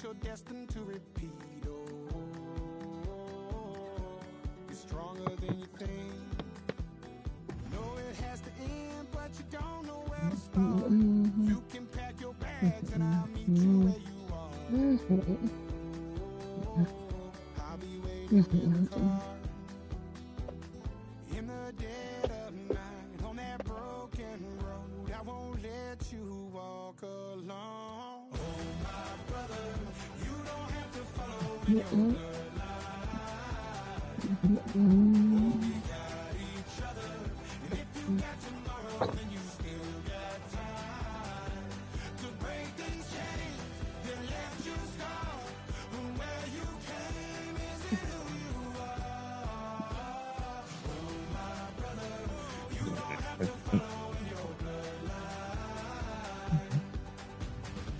you're destined to repeat. Oh, you're stronger than you think. Know it has to end, but you don't know where to start. You can pack your bags and I'll meet you where you are. I'll be waiting in the car. In the dead of night, on that broken road, I won't let you walk alone. Oh, my brother, you don't have to follow in your bloodline. Oh, we got each other, and if you got tomorrow, then you still got time to break these chains that left you scarred. From where you came is it who you are. Oh, my brother, you don't have to follow in your bloodline.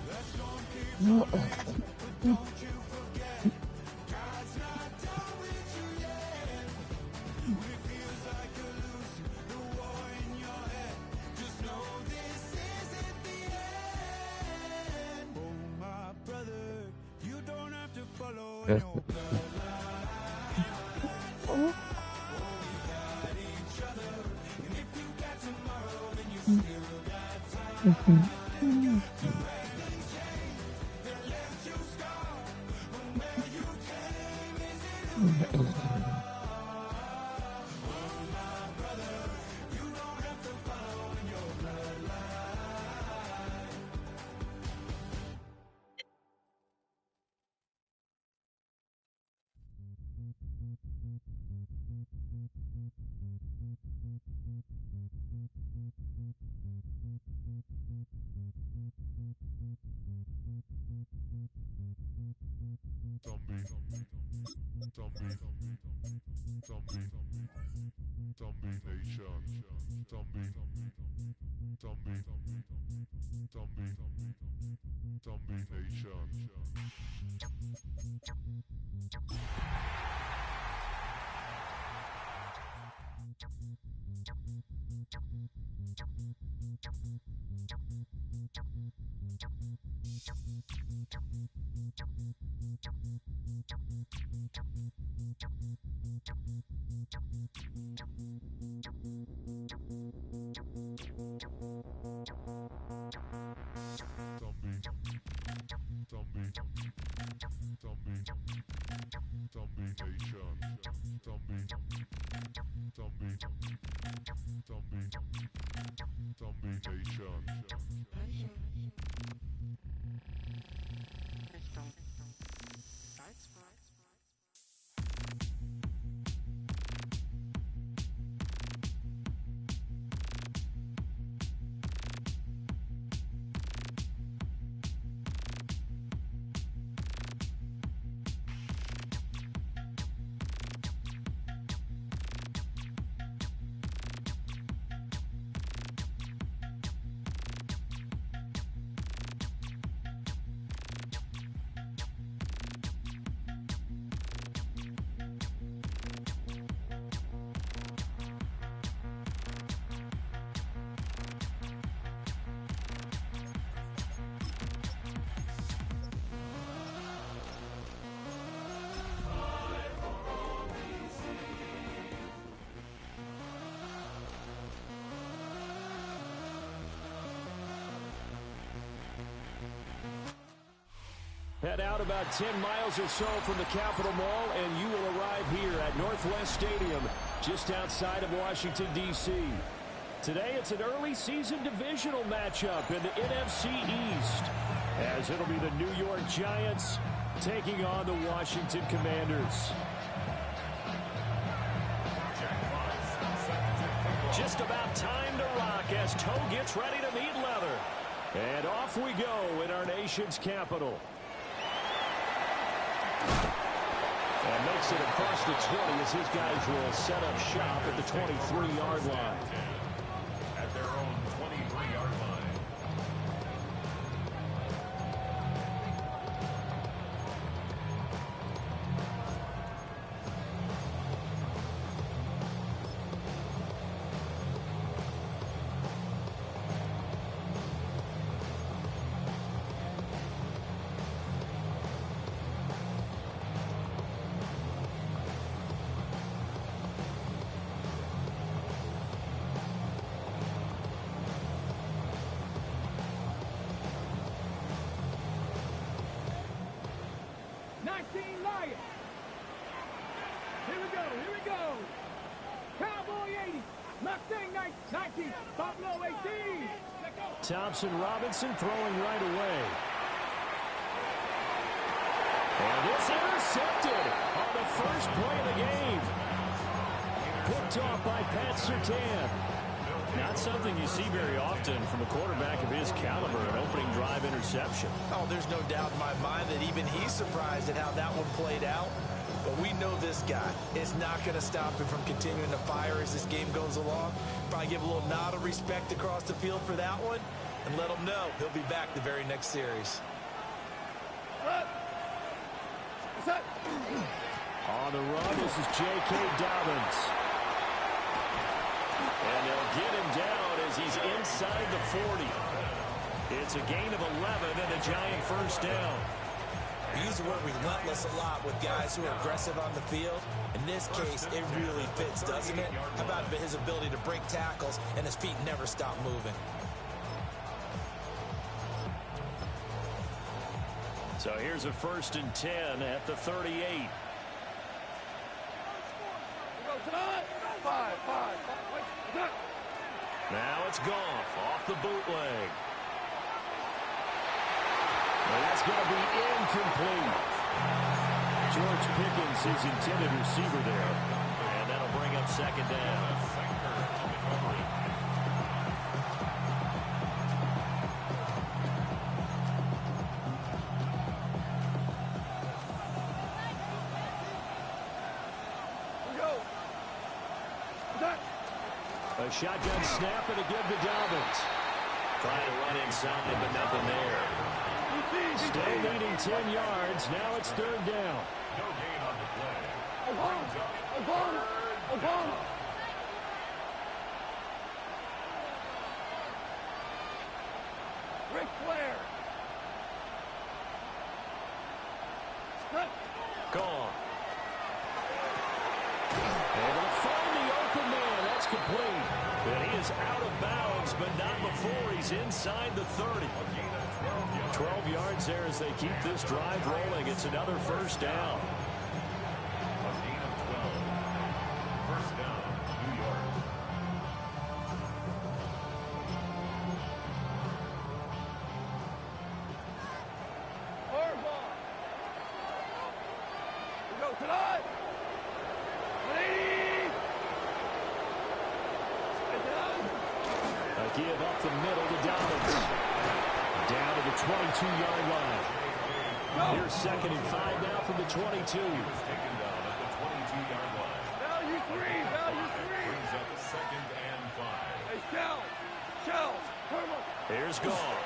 The storm keeps on raging, but don't you forget, God's not done with you yet. When it feels like you're losing the war in your head, just know this isn't the end. Oh, my brother, you don't have to follow in your bloodline. Oh, we got each other, and if you got tomorrow, then you still got time to break these chains that left you scarred. From where you came is it who you are. Oh, my brother, you don't have to follow in your bloodline. Head out about 10 miles or so from the Capitol Mall, and you will arrive here at Northwest Stadium, just outside of Washington, D.C. Today, it's an early season divisional matchup in the NFC East, as it'll be the New York Giants taking on the Washington Commanders. Just about time to rock as toe gets ready to meet leather. And off we go in our nation's capital. And makes it across the 20 as his guys will set up shop at the 23-yard line. At their own 23-yard line. Thompson Robinson throwing right away. And it's intercepted on the first play of the game. Picked off by Pat Surtain. Not something you see very often from a quarterback of his caliber, an opening drive interception. Oh, there's no doubt in my mind that even he's surprised at how that one played out. But we know this guy is not going to stop him from continuing to fire as this game goes along. Probably give a little nod of respect across the field for that one and let him know he'll be back the very next series. On the run, this is J.K. Dobbins. And they'll get him down as he's inside the 40. It's a gain of 11 and a giant first down. We use the word relentless a lot with guys who are aggressive on the field. In this case, it really fits, doesn't it? How about his ability to break tackles and his feet never stop moving? So here's a 1st and 10 at the 38. Now it's Goff off the bootleg. And that's going to be incomplete. George Pickens, his intended receiver there. And that'll bring up 2nd down. A shotgun snap and a give to Dobbins. Trying to run inside, but nothing there. Still leading 10 yards. Now it's 3rd down. No gain on the play. Obama. Ric Flair. Gone. Able to find the open man. That's complete. And he is out of bounds, but not before he's inside the 30. 12 yards there as they keep this drive rolling. It's another 1st down. A gain of 12. 1st down, New York. Harbaugh. We go tonight. 180. A give up the middle to Dobbins. Down to the 22-yard line. Here's 2nd and 5 now from the 22. Taken down at the 22-yard line. Value three. Brings up 2nd and 5. Hey, Shells. Here's Goff.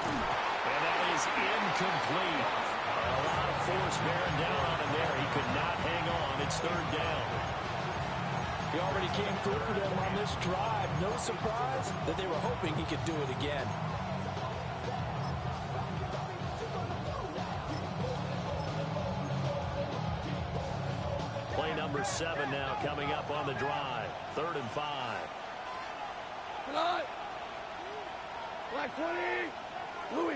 And that is incomplete. A lot of force bearing down on him there. He could not hang on. It's 3rd down. He already came through for them on this drive. No surprise that they were hoping he could do it again. Play number 7 now coming up on the drive. 3rd and 5. Tonight. Black 20. Louis.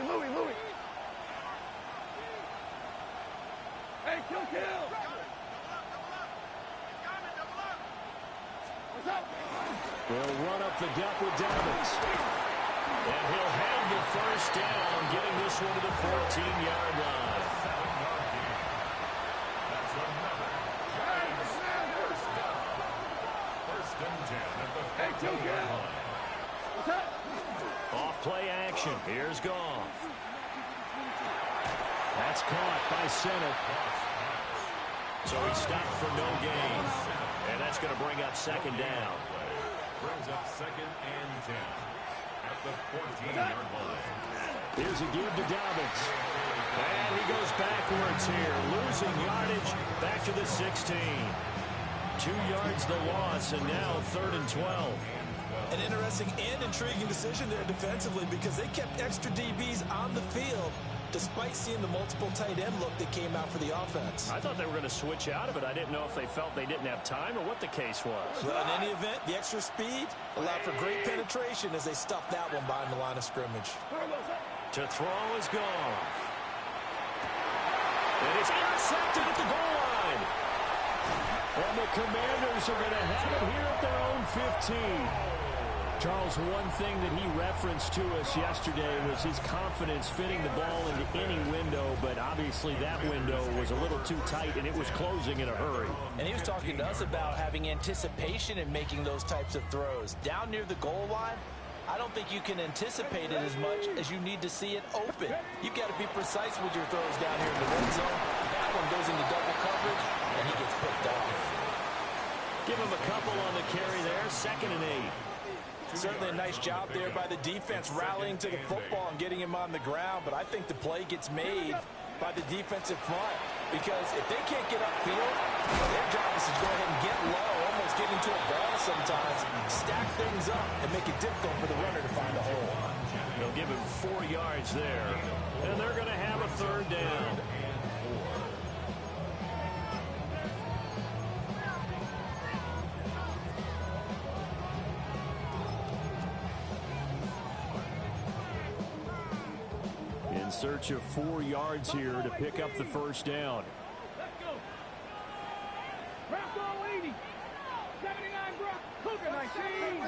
Hey, kill. What's up? They'll run up the gut with Dobbins. And he'll have the 1st down, getting this one to the 14-yard line. 7-yard gain. That's another giant first down. 1st and 10 at the 14-yard line. What's up? Off play action. Here's Goff. That's caught by center. So he stopped for no gain. And that's going to bring up 2nd down. Brings up 2nd and 10 at the 14-yard line. Here's a give to Dobbins. And he goes backwards here, losing yardage back to the 16. 2 yards the loss, and now 3rd and 12. An interesting and intriguing decision there defensively because they kept extra DBs on the field despite seeing the multiple tight end look that came out for the offense. I thought they were going to switch out of it. I didn't know if they felt they didn't have time or what the case was. Well, in any event, the extra speed allowed for great penetration as they stuffed that one behind the line of scrimmage. To throw is gone. And it's intercepted at the goal line. And the Commanders are going to have it here at their own 15. Charles, one thing that he referenced to us yesterday was his confidence fitting the ball into any window, but obviously that window was a little too tight, and it was closing in a hurry. And he was talking to us about having anticipation in making those types of throws. Down near the goal line, I don't think you can anticipate it as much as you need to see it open. You've got to be precise with your throws down here in the red zone. That one goes into double coverage, and he gets picked off. Give him a couple on the carry there, 2nd and 8. Certainly a nice job there by the defense rallying to the football and getting him on the ground, but I think the play gets made by the defensive front because if they can't get upfield, their job is to go ahead and get low, almost get into a ball sometimes, stack things up, and make it difficult for the runner to find a hole. They'll give him 4 yards there, and they're going to have a 3rd down. In search of 4 yards here to pick up the 1st down. Let's go. Brock 80. 79 Brock. Cougar 19.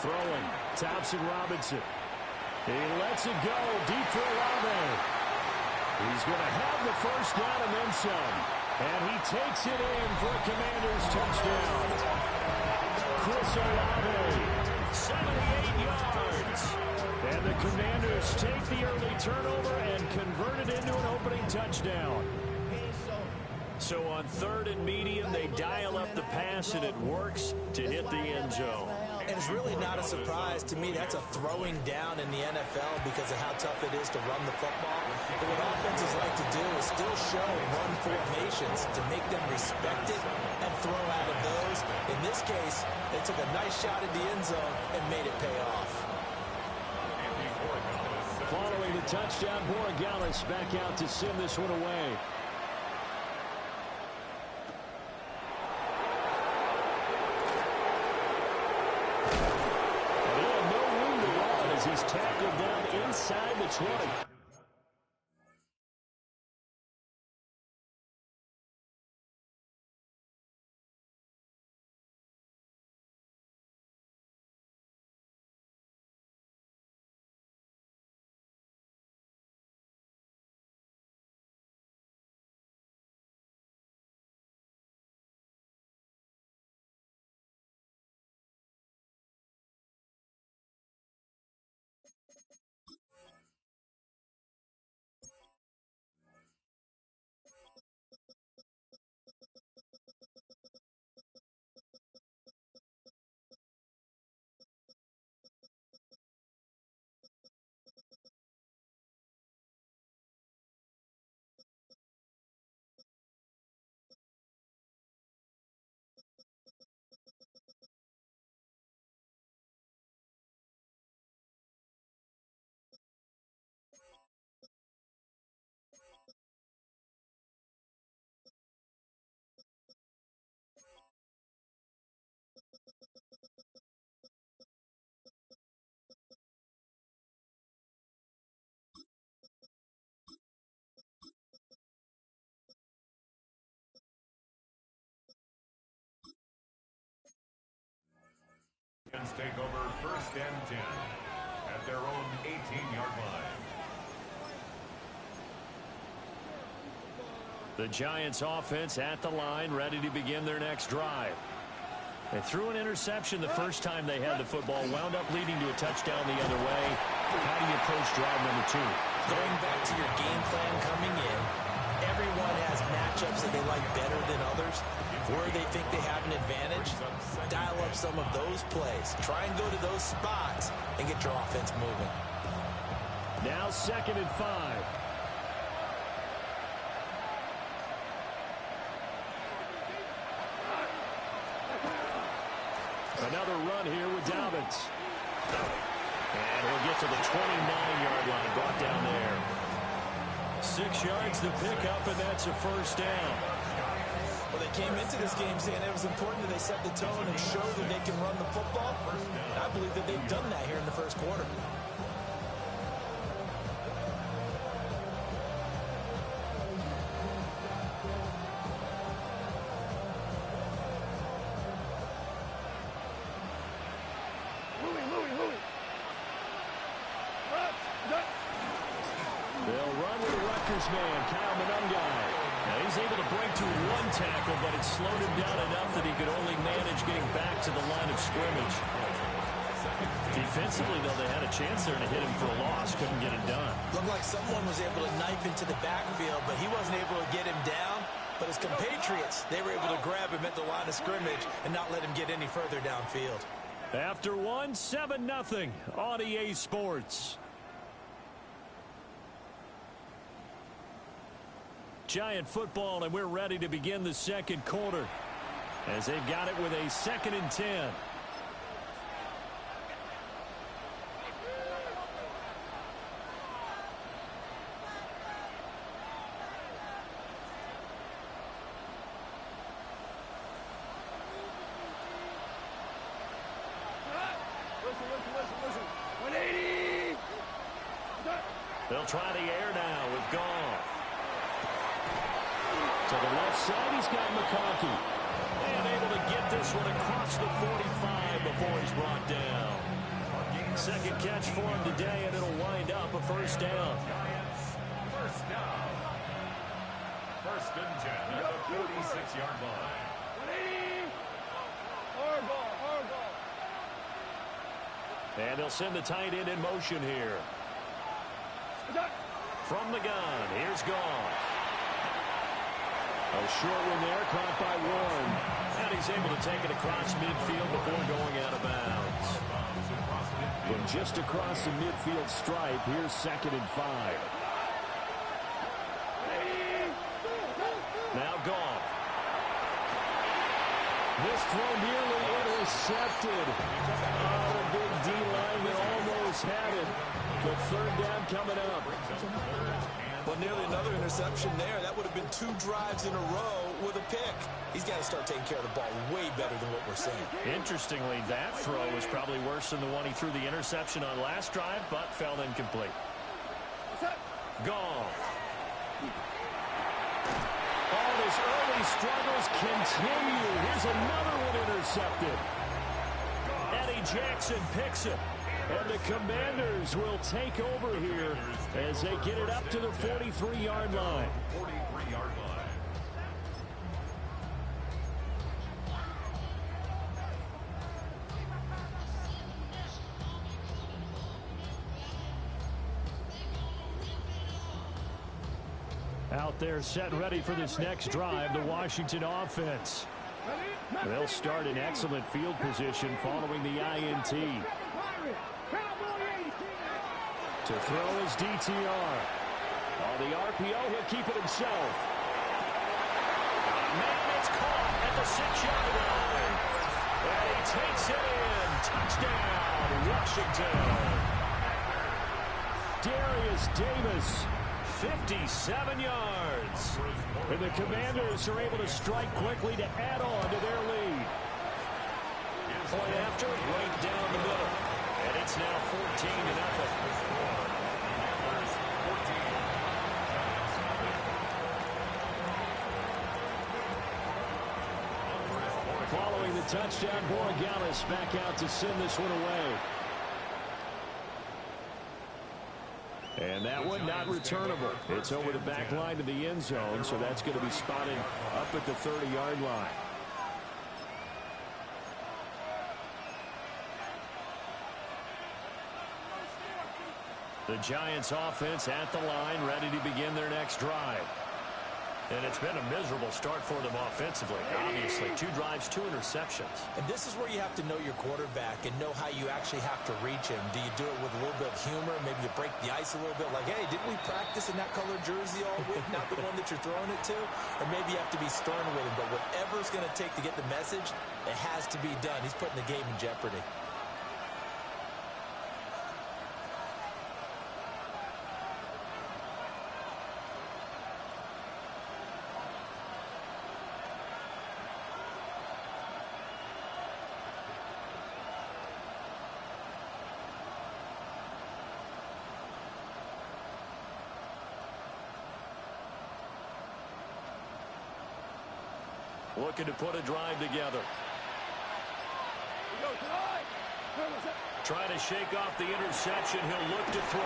Throwing. Thompson Robinson. He lets it go deep for Olave. He's going to have the 1st down and then some. And he takes it in for a Commanders touchdown. Chris Olave. 78 yards. And the Commanders take the early turnover and convert it into an opening touchdown. So on 3rd and medium, they dial up the pass, and it works to hit the end zone. And it's really not a surprise to me. That's a throwing down in the NFL because of how tough it is to run the football. But what offenses like to do is still show run formations to make them respect it and throw out of those. In this case, they took a nice shot at the end zone and made it pay off. Following the touchdown, Borregales back out to send this one away. And he had no room to run as he's tackled down inside the 20. Take over 1st and 10 at their own 18-yard line. The Giants offense at the line, ready to begin their next drive. They threw an interception the first time they had the football, wound up leading to a touchdown the other way. How do you approach drive number 2? Going back to your game plan coming in, everyone has matchups that they like better than others. Where they think they have an advantage, dial up some of those plays. Try and go to those spots and get your offense moving. Now 2nd and 5. Another run here with Dobbins. And he'll get to the 29-yard line, brought down there. 6 yards to pick up, and that's a 1st down. Well, they came into this game saying it was important that they set the tone and show that they can run the football. And I believe that they've done that here in the 1st quarter. this man, Kyle Monungai. Now he's able to break through one tackle, but it slowed him down enough that he could only manage getting back to the line of scrimmage. Defensively, though, they had a chance there to hit him for a loss. Couldn't get it done. Looked like someone was able to knife into the backfield, but he wasn't able to get him down. But his compatriots, they were able to grab him at the line of scrimmage and not let him get any further downfield. After one, 7-0 on EA Sports. Giant football, and we're ready to begin the second quarter as they've got it with a 2nd and 10. Listen. 180. They'll try the air now with Goff. To the left side, he's got McConkey. And able to get this one across the 45 before he's brought down. Second catch for him today, and it'll wind up a first down. First down. 1st and 10 at the 46-yard line. 180. Hard ball. And they'll send the tight end in motion here. From the gun, here's Goff. A short one there, caught by Warren. And he's able to take it across midfield before going out of bounds. From just across the midfield stripe, here's 2nd and 5. Now Goff. This throw nearly intercepted. Oh, the big D lineman almost had it. But 3rd down coming up. But nearly another interception there. That would have been 2 drives in a row with a pick. He's got to start taking care of the ball way better than what we're seeing. Interestingly, that throw was probably worse than the one he threw the interception on last drive, but fell incomplete. Goff. All his early struggles continue. Here's another one intercepted. Eddie Jackson picks it. And the Commanders will take over here as they get it up to the 43-yard line. 43-yard line. Out there set ready for this next drive, the Washington offense. They'll start in excellent field position following the INT. To throw his DTR. On the RPO, he'll keep it himself. Man, it's caught at the 6-yard line. And he takes it in. Touchdown, Washington. Darius Davis, 57 yards. And the Commanders are able to strike quickly to add on to their lead. Point after, right down the middle. And it's now 14-0. Following the touchdown, Borregales back out to send this one away. And that one not returnable. It's over the back line of the end zone, so that's going to be spotted up at the 30-yard line. The Giants offense at the line, ready to begin their next drive. And it's been a miserable start for them offensively. Obviously, 2 drives, 2 interceptions. And this is where you have to know your quarterback and know how you actually have to reach him. Do you do it with a little bit of humor? Maybe you break the ice a little bit like, hey, didn't we practice in that colored jersey all week? Not the one that you're throwing it to? Or maybe you have to be stern with him. But whatever it's going to take to get the message, it has to be done. He's putting the game in jeopardy. Looking to put a drive together. Trying to shake off the interception. He'll look to throw.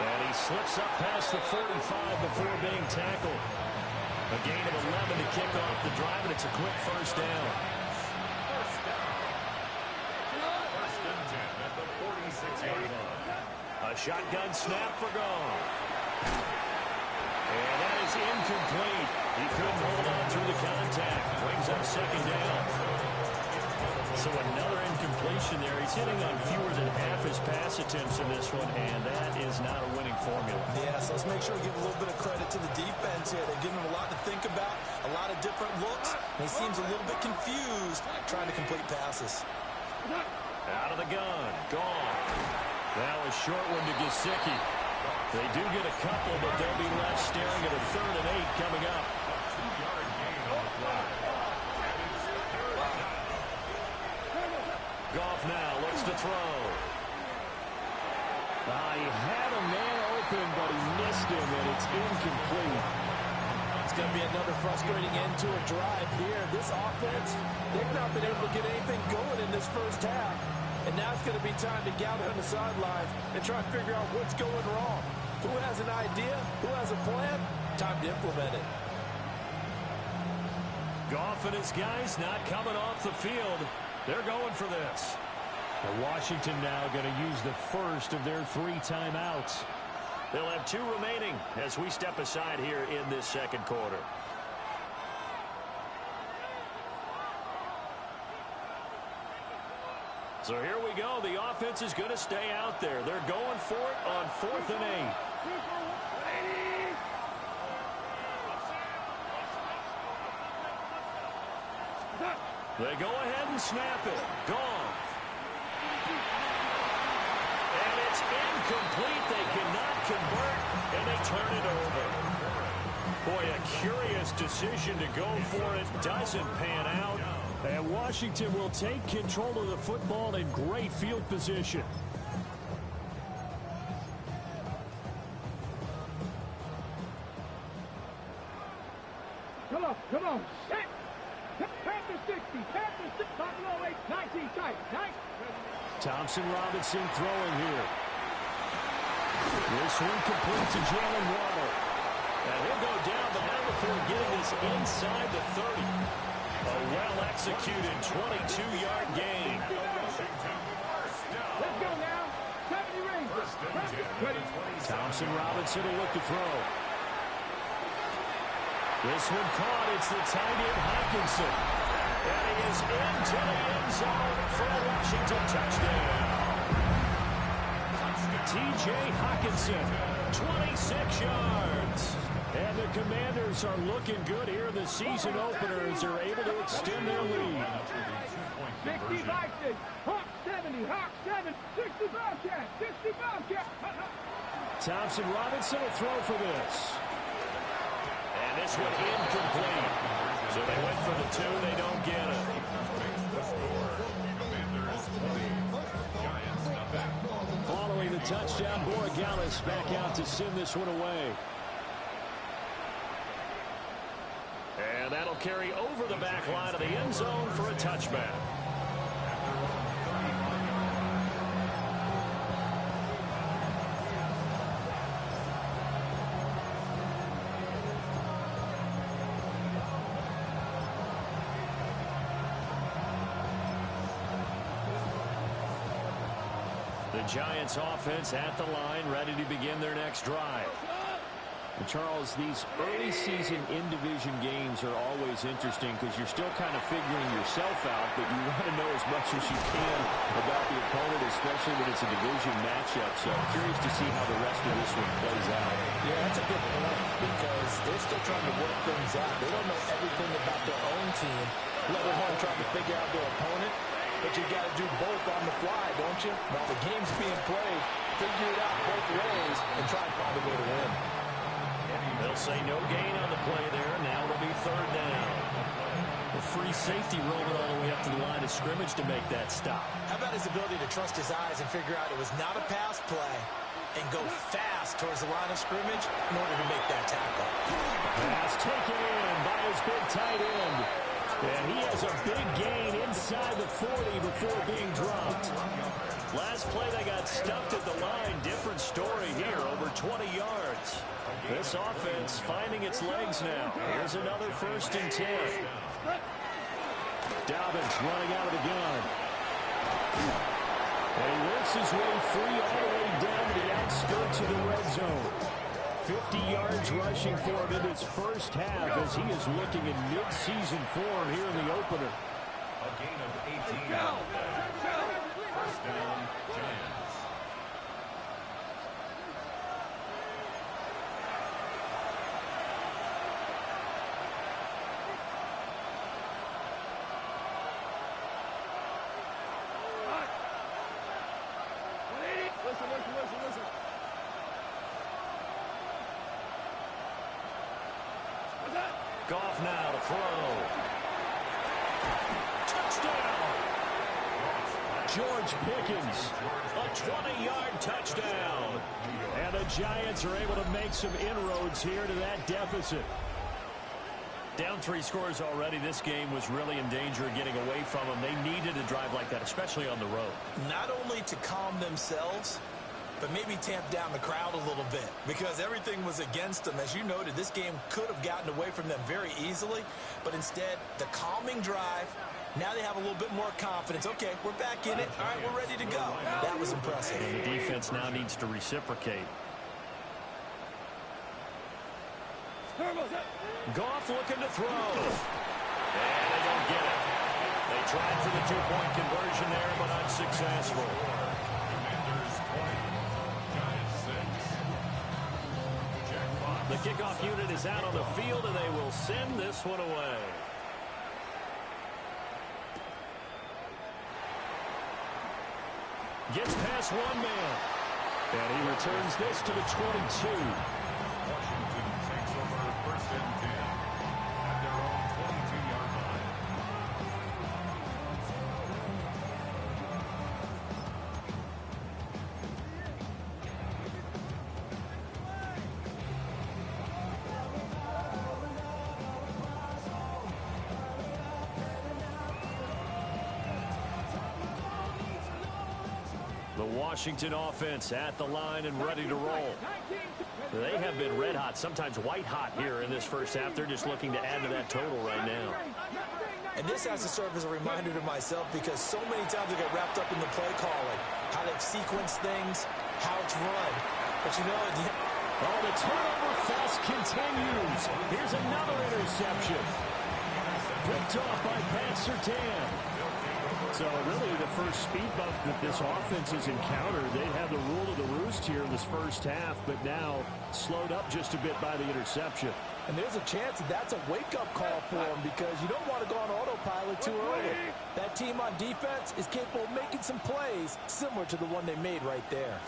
And he slips up past the 45 before being tackled. A gain of 11 to kick off the drive, and it's a quick first down. First down. First and 10 at the 46-yard line. A shotgun snap for Goff. And that is incomplete. He couldn't hold on through the contact. Brings up second down. So another incompletion there. He's hitting on fewer than half his pass attempts in this one, and that is not a winning formula. Yeah, so let's make sure we give a little bit of credit to the defense here. They're giving him a lot to think about, a lot of different looks, and he seems a little bit confused trying to complete passes. Out of the gun. Gone. That was short one to Gesicki. They do get a couple, but they'll be left staring at a 3rd and 8 coming up. 2-yard gain on the play. Goff now looks to throw. He had a man open, but he missed him, and it's incomplete. It's going to be another frustrating end to a drive here. This offense, they've not been able to get anything going in this first half. And now it's going to be time to gather on the sidelines and try and figure out what's going wrong. Who has an idea? Who has a plan? Time to implement it. Goff and his guys not coming off the field. They're going for this. And Washington now going to use the first of their 3 timeouts. They'll have 2 remaining as we step aside here in this second quarter. So here we go. The offense is going to stay out there. They're going for it on 4th and 8. They go ahead and snap it. Gone. And it's incomplete. They cannot convert, and they turn it over. Boy, a curious decision to go for it. Doesn't pan out. And Washington will take control of the football in great field position. Come on. Set. Panther 60. Panther 6. Buffalo 8. 19. Tight. Thompson Robinson throwing here. This one complete to Jalen Waddle. And he'll go down, but not before getting this inside the 30. A well-executed 22-yard gain. Let's go now. 70 rings. Thompson Robinson will look to throw. This one caught. It's the tight end Hawkinson. And he is into the end zone for a Washington touchdown. T.J. Hawkinson, 26 yards. And the Commanders are looking good here in the season opener as they're able to extend their lead. 60 Vikings. Hawk 70. Hawk 7. 60 Bobcat. 60 Bobcat. Thompson Robinson will throw for this. And this one incomplete. So they went for the 2. They don't get it. Following the touchdown, Borregales back out to send this one away. And that'll carry over the back line of the end zone for a touchback. The Giants offense at the line, ready to begin their next drive. And Charles, these early season in-division games are always interesting because you're still kind of figuring yourself out, but you want to know as much as you can about the opponent, especially when it's a division matchup. So I'm curious to see how the rest of this one plays out. Yeah, that's a good point because they're still trying to work things out. They don't know everything about their own team, let alone trying to figure out their opponent. But you got to do both on the fly, don't you? While the game's being played, figure it out both ways and try and find a way to win. They'll say no gain on the play there. Now it'll be 3rd down. The free safety rolling all the way up to the line of scrimmage to make that stop. How about his ability to trust his eyes and figure out it was not a pass play and go fast towards the line of scrimmage in order to make that tackle? Pass taken in by his big tight end. And he has a big gain inside the 40 before being dropped. Last play, they got stuffed at the line. Different story here, over 20 yards. This offense finding its legs now. Here's another 1st and 10. Dobbins running out of the gun. And he works his way free all the way down to the outskirts of the red zone. 50 yards rushing for him in his first half as he is looking in mid-season form here in the opener. A gain of 18 on the day. 1st down, Giants. Listen. Goff now to throw. Touchdown! George Pickens, a 20-yard touchdown. And the Giants are able to make some inroads here to that deficit. Down 3 scores already. This game was really in danger of getting away from them. They needed a drive like that, especially on the road. Not only to calm themselves, but maybe tamp down the crowd a little bit because everything was against them. As you noted, this game could have gotten away from them very easily, but instead, the calming drive, now they have a little bit more confidence. Okay, we're back in it. All right, we're ready to go. That was impressive. And the defense now needs to reciprocate. Goff looking to throw. And they don't get it. They tried for the 2-point conversion there, but unsuccessful. Commanders 20, Giants 6. Jack Fox. The kickoff unit is out on the field, and they will send this one away. Gets past one man. And he returns this to the 22. Washington takes over 1st and 10 at their own 22-yard line. The Washington offense at the line and ready to roll. They have been red hot, sometimes white hot here in this first half. They're just looking to add to that total right now. And this has to serve as a reminder to myself because so many times I get wrapped up in the play calling, how they've sequenced things, how it's run. But you know, the turnover fest continues. Here's another interception. Picked off by Pat Surtain. So really the first speed bump that this offense has encountered, they had the rule of the roost here in this first half, but now slowed up just a bit by the interception. and there's a chance that that's a wake-up call for them because you don't want to go on autopilot too early. That team on defense is capable of making some plays similar to the one they made right there.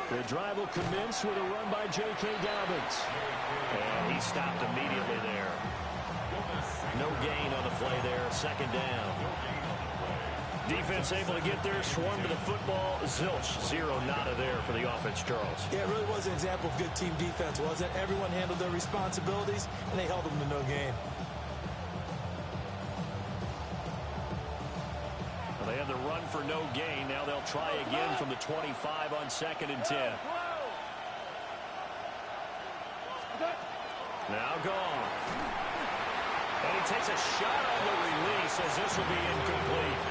The drive will commence with a run by J.K. Dobbins. And he stopped immediately there. No gain on the play there, second down. Defense able to get there, swarm to the football. Zilch, zero nada there for the offense, Charles. Yeah, it really was an example of good team defense, wasn't it? Everyone handled their responsibilities, and they held them to no gain. Well, they had the run for no gain. Now they'll try again from the 25 on 2nd and 10. Now gone. And he takes a shot on the release as this will be incomplete.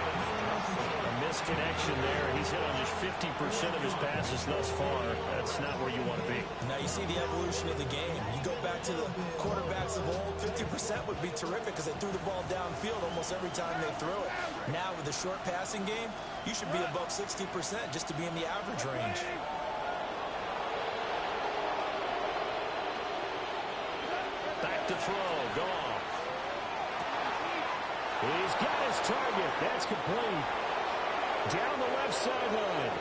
A misconnection there. He's hit on just 50% of his passes thus far. That's not where you want to be. Now you see the evolution of the game. You go back to the quarterbacks of old, 50% would be terrific because they threw the ball downfield almost every time they threw it. Now with the short passing game, you should be above 60% just to be in the average range. Back to throw. Gone. He's got his target. That's complete. Down the left sideline.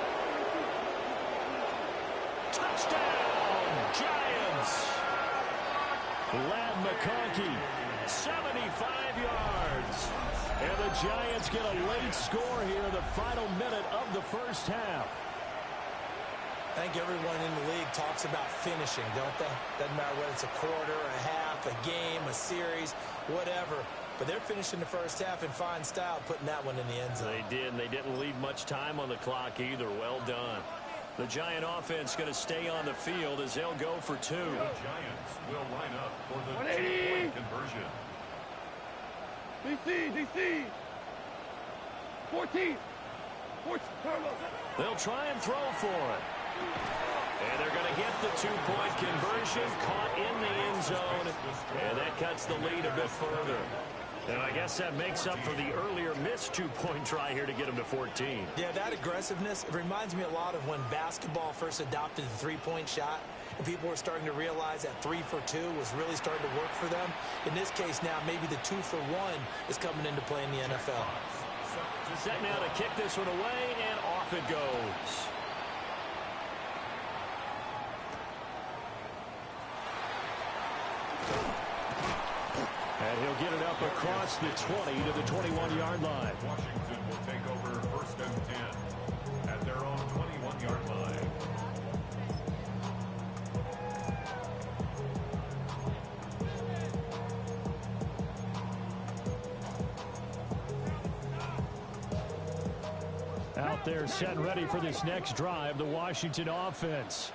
Touchdown, Giants. Ladd McConkey, 75 yards. And the Giants get a late score here in the final minute of the first half. I think everyone in the league talks about finishing, don't they? Doesn't matter whether it's a quarter, a half, a game, a series, whatever. But they're finishing the first half in fine style, putting that one in the end zone. They did, and they didn't leave much time on the clock either. Well done. The Giant offense going to stay on the field as they'll go for two. The Giants will line up for the two-point conversion. DC. 14. They'll try and throw for it. And they're going to get the two-point conversion, caught in the end zone, and that cuts the lead a bit further. And I guess that makes up for the earlier missed two-point try here to get them to 14. Yeah, that aggressiveness, it reminds me a lot of when basketball first adopted the three-point shot, and people were starting to realize that 3 for 2 was really starting to work for them. In this case now, maybe the 2 for 1 is coming into play in the NFL. Set now to kick this one away, and off it goes. And he'll get it up across the 20 to the 21-yard line. Washington will take over 1st and 10 at their own 21-yard line. Out there set and ready for this next drive, the Washington offense.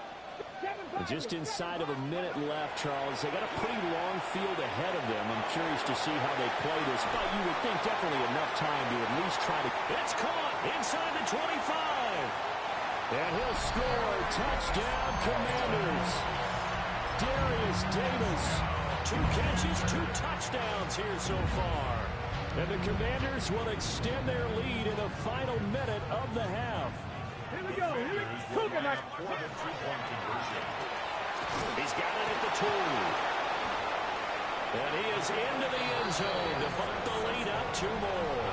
Just inside of a minute left, Charles. They got a pretty long field ahead of them. I'm curious to see how they play this, but you would think definitely enough time to at least try to... It's caught inside the 25. And he'll score. Touchdown, Commanders. Darius Davis. 2 catches, 2 touchdowns here so far. And the Commanders will extend their lead in the final minute of the half. Here we go. For the two-point conversion. He's got it at the 2. And he is into the end zone to bump the lead up 2 more.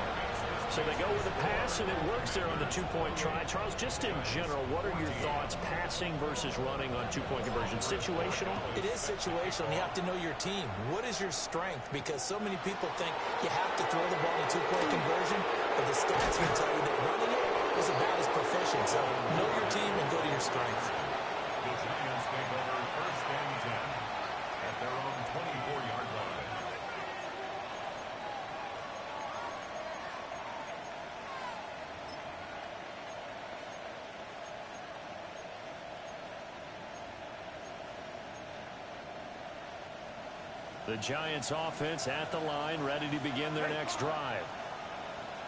So they go with a pass, and it works there on the two-point try. Charles, just in general, what are your thoughts passing versus running on two-point conversion? Situational? It is situational. You have to know your team. What is your strength? Because so many people think you have to throw the ball in two-point conversion, but the stats will tell you that running it is about as proficient. So know your team and go to your strength. The Giants take over 1st and 10 at their own 24-yard line. The Giants offense at the line, ready to begin their next drive.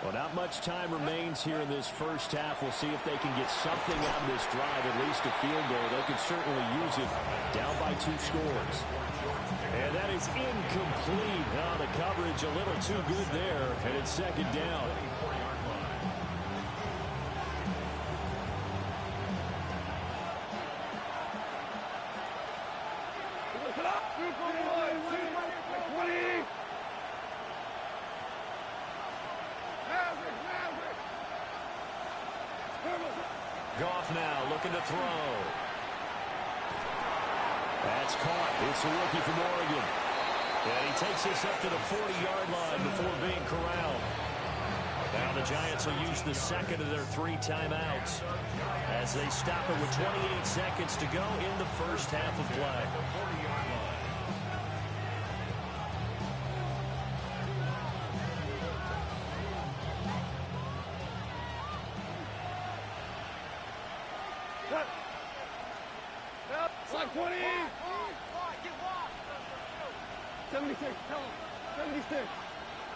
Well, not much time remains here in this first half. We'll see if they can get something out of this drive, at least a field goal. They could certainly use it down by 2 scores. And that is incomplete. Oh, the coverage a little too good there, and it's 2nd down. Goff now looking to throw. That's caught. It's a rookie from Oregon. And he takes this up to the 40-yard line before being corralled. Now the Giants will use the second of their 3 timeouts as they stop it with 28 seconds to go in the first half of play. Like 20. 76. 76.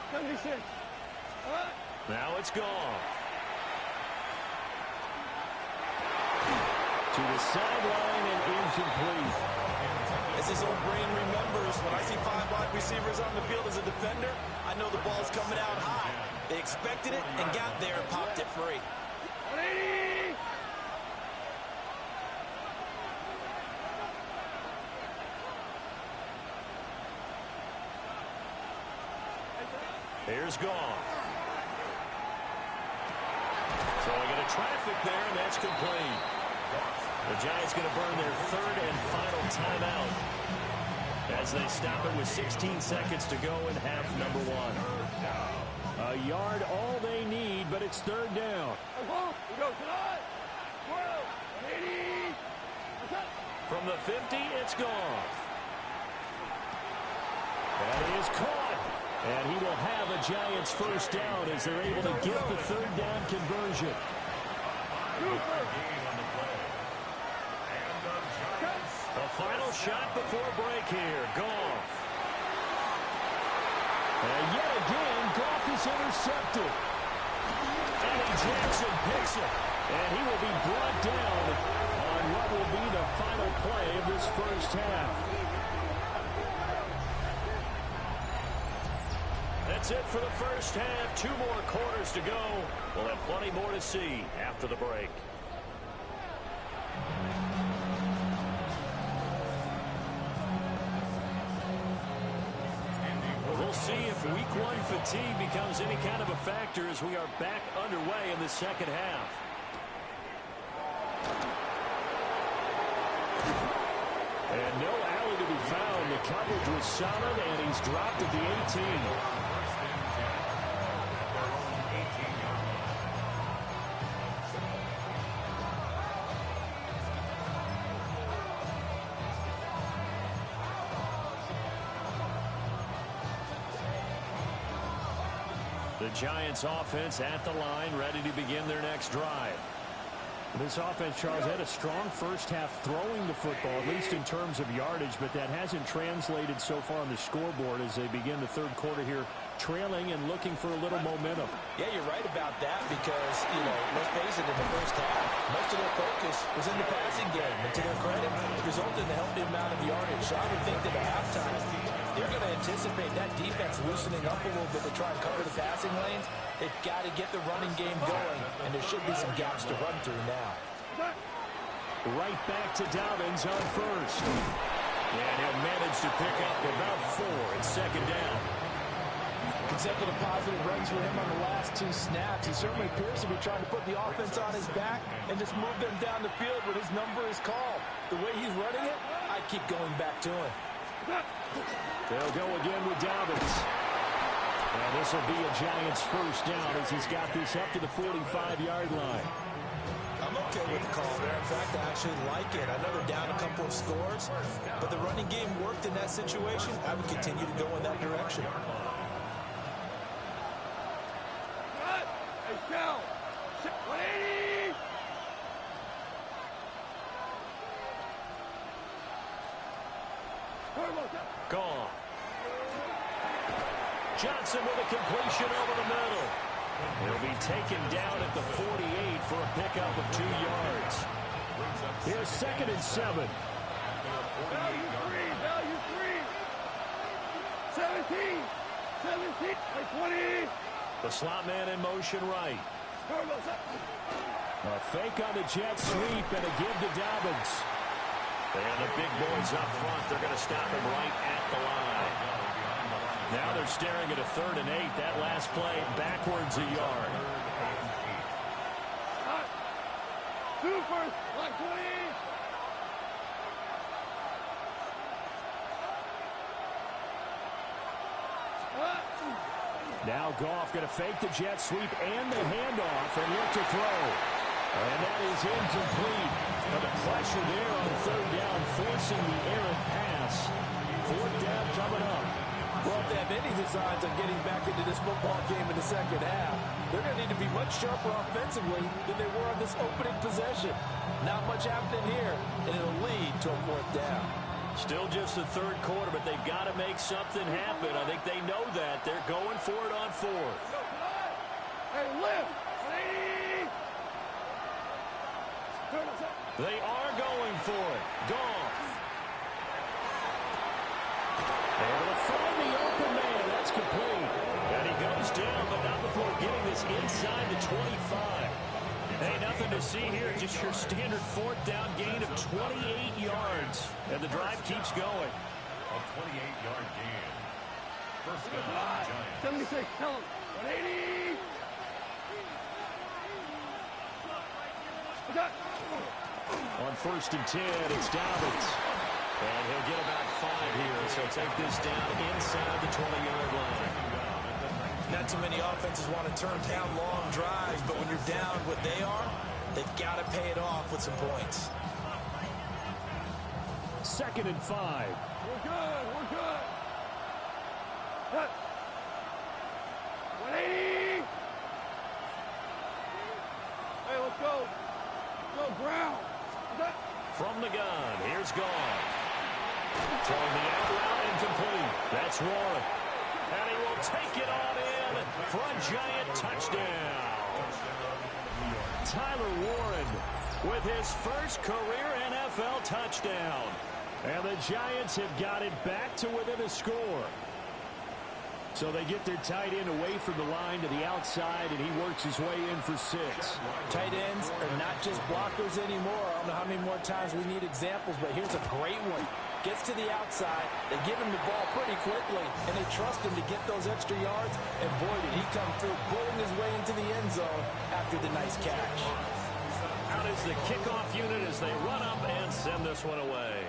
76. Now it's gone. To the sideline and incomplete. As his own brain remembers, when I see 5 wide receivers on the field as a defender, I know the ball's coming out high. They expected it and got there and popped it free. 180. Here's Goff. So we get a traffic there, and that's complete. The Giants going to burn their 3rd and final timeout as they stop it with 16 seconds to go in half number 1. A yard all they need, but it's 3rd down. We go tonight. 12. 80. From the 50, it's Goff. That is caught. And he will have a Giants first down as they're able to get the third down conversion. The final shot before break here. Goff. And yet again, Goff is intercepted. Eddie Jackson picks it. And he will be brought down on what will be the final play of this first half. That's it for the first half. 2 more quarters to go. We'll have plenty more to see after the break. We'll see if week 1 fatigue becomes any kind of a factor as we are back underway in the second half. And no alley to be found. The coverage was solid, and he's dropped at the 18. The Giants offense at the line, ready to begin their next drive. This offense, Charles, had a strong first half throwing the football, at least in terms of yardage, but that hasn't translated so far on the scoreboard as they begin the third quarter here, trailing and looking for a little momentum. Yeah, you're right about that because, let's face it, in the first half, most of their focus was in the passing game. And to their credit, it resulted in a healthy amount of yardage. So I would think that at halftime, they're going to anticipate that defense loosening up a little bit to try and cover the passing lanes. They've got to get the running game going, and there should be some gaps to run through now. Right back to Dobbins on first. And he'll manage to pick up about 4 in second down. Consecutive positive runs for him on the last 2 snaps. He certainly appears to be trying to put the offense on his back and just move them down the field when his number is called. The way he's running it, I keep going back to him. They'll go again with Dobbins. And this will be a Giants first down as he's got this up to the 45-yard line. I'm okay with the call there. In fact, I actually like it. I know they're down a couple of scores, but the running game worked in that situation. I would continue to go in that direction. Hey, Cal! 180! Gone. Johnson with a completion over the middle. He'll be taken down at the 48 for a pickup of 2 yards. Here's 2nd and 7. Value 3! Value 3! 17! 17! 20! The slot man in motion right. A fake on the jet sweep and a give to Dobbins. And the big boys up front, they're going to stop him right at the line. Now they're staring at a 3rd and 8. That last play backwards a yard. 2 first! Like 20! Now Goff going to fake the jet sweep and the handoff and look to throw. And that is incomplete. But the pressure there on 3rd down, forcing the errant pass. 4th down coming up. Well, if they have any designs of getting back into this football game in the second half, they're going to need to be much sharper offensively than they were on this opening possession. Not much happening here, and it'll lead to a 4th down. Still just the 3rd quarter, but they've got to make something happen. I think they know that. They're going for it on 4th. Hey, lift! 180! They are going for it. Goff. Able to find the open man. That's complete. And he goes down, but not before getting this inside the 25. Hey, nothing to see here. Just your standard 4th down gain of 28 yards. And the drive keeps going. A 28-yard gain. First down, Giants. 76, tell him. 180! On 1st and 10, it's Dobbins. And he'll get about 5 here. So take this down inside the 20-yard line. Not too many offenses want to turn down long drives, but when you're down what they are, they've got to pay it off with some points. 2nd and 5. We're good. We're good. From the gun, here's Goff. Throwing the out route incomplete. That's Warren. And he will take it on in for a giant touchdown. Tyler Warren with his first career NFL touchdown. And the Giants have got it back to within a score. So they get their tight end away from the line to the outside, and he works his way in for 6. Tight ends are not just blockers anymore. I don't know how many more times we need examples, but here's a great one. Gets to the outside, they give him the ball pretty quickly, and they trust him to get those extra yards, and boy, did he come through, bulling his way into the end zone after the nice catch. Out is the kickoff unit as they run up and send this one away.